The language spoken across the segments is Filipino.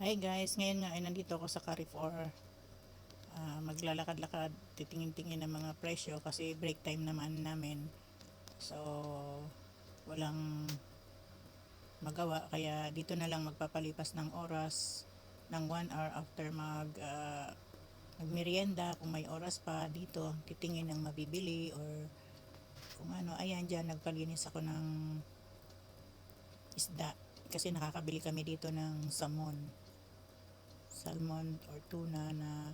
Hi guys, ngayon nga ay nandito ako sa Carrefour. Maglalakad-lakad, titingin-tingin ng mga presyo kasi break time naman namin. So, walang magawa kaya dito na lang magpapalipas ng oras ng 1 hour after magmerienda. Kung may oras pa dito, titingin ng mabibili or kung ano. Ayan, dyan nagpalinis ako ng isda kasi nakakabili kami dito ng salmon or tuna na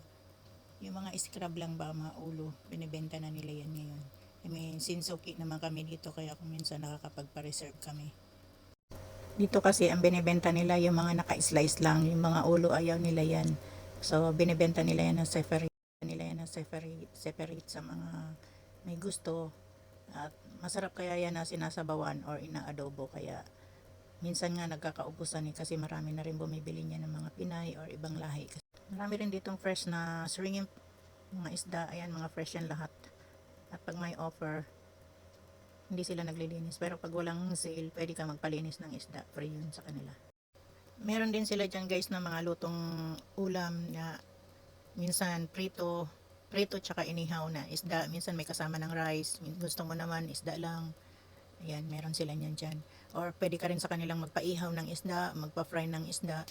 yung mga scrub lang ba, mga ulo, binibenta na nila yan ngayon. I mean, sinsuki naman kami dito kaya kung minsan nakakapagpa-reserve kami. Dito kasi ang binibenta nila yung mga naka-slice lang, yung mga ulo ayaw nila yan. So, binibenta nila yan ng separate sa mga may gusto. At masarap kaya yan na sinasabawan or inaadobo kaya minsan nga nagkakaubusan kasi marami na rin bumibili niya ng mga Pinay or ibang lahi. Marami rin ditong fresh na shrimp, mga isda, ayan mga fresh yan lahat. At pag may offer, hindi sila naglilinis. Pero pag walang sale, pwede ka magpalinis ng isda. Free yun sa kanila. Meron din sila dyan guys na mga lutong ulam na minsan prito tsaka inihaw na isda. Minsan may kasama ng rice. Gusto mo naman isda lang. Ayan, meron sila niyan dyan. Or pwede ka rin sa kanilang magpaihaw ng isda, magpa-fry ng isda.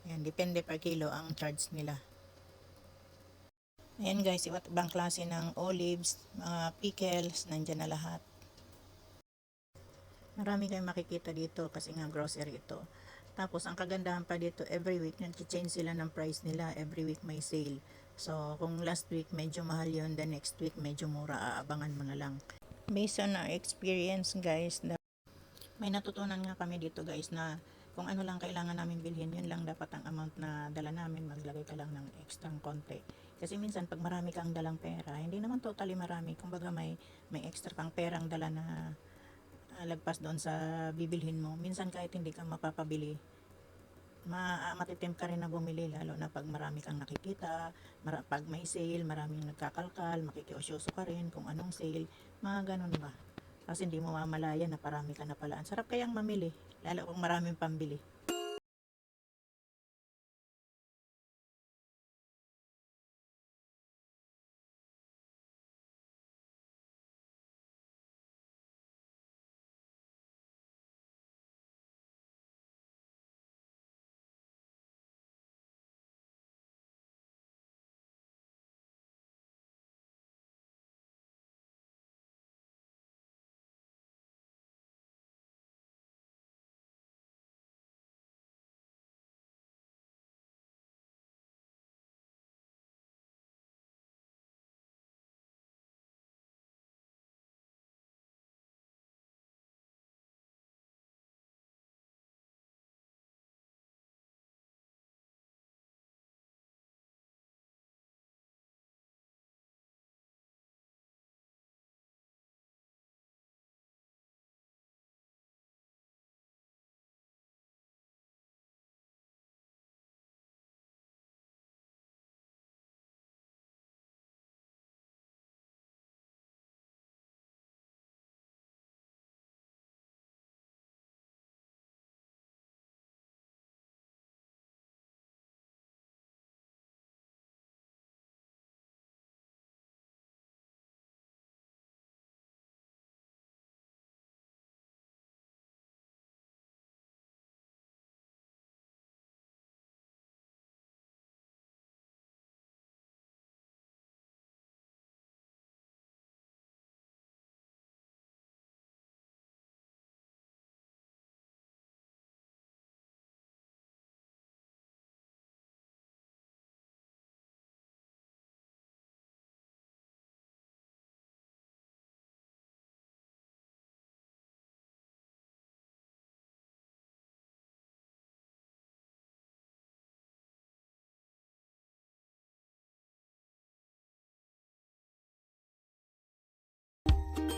Ayan, depende per kilo ang charge nila. Ayan guys, iba't ibang klase ng olives, mga pickles, nandyan na lahat. Marami kayong makikita dito kasi nga grocery ito. Tapos ang kagandahan pa dito, every week nag-change sila ng price nila, every week may sale. So kung last week medyo mahal yun, the next week medyo mura, aabangan mo na lang. Based on our experience guys, may natutunan nga kami dito guys na kung ano lang kailangan namin bilhin, yun lang dapat ang amount na dala namin, maglagay ka lang ng extra konti. Kasi minsan pag marami kang dalang pera, hindi naman totally marami, kumbaga may extra kang perang dala na lagpas doon sa bibilhin mo. Minsan kahit hindi ka mapapabili, matitim ka rin na bumili lalo na pag marami kang nakikita, pag may sale, maraming nagkakalkal, makikiosyoso ka rin kung anong sale, mga ganun ba. Kasi hindi mo mamalaya na parami ka na pala. Ang sarap kayang mamili, lalo kung maraming pambili.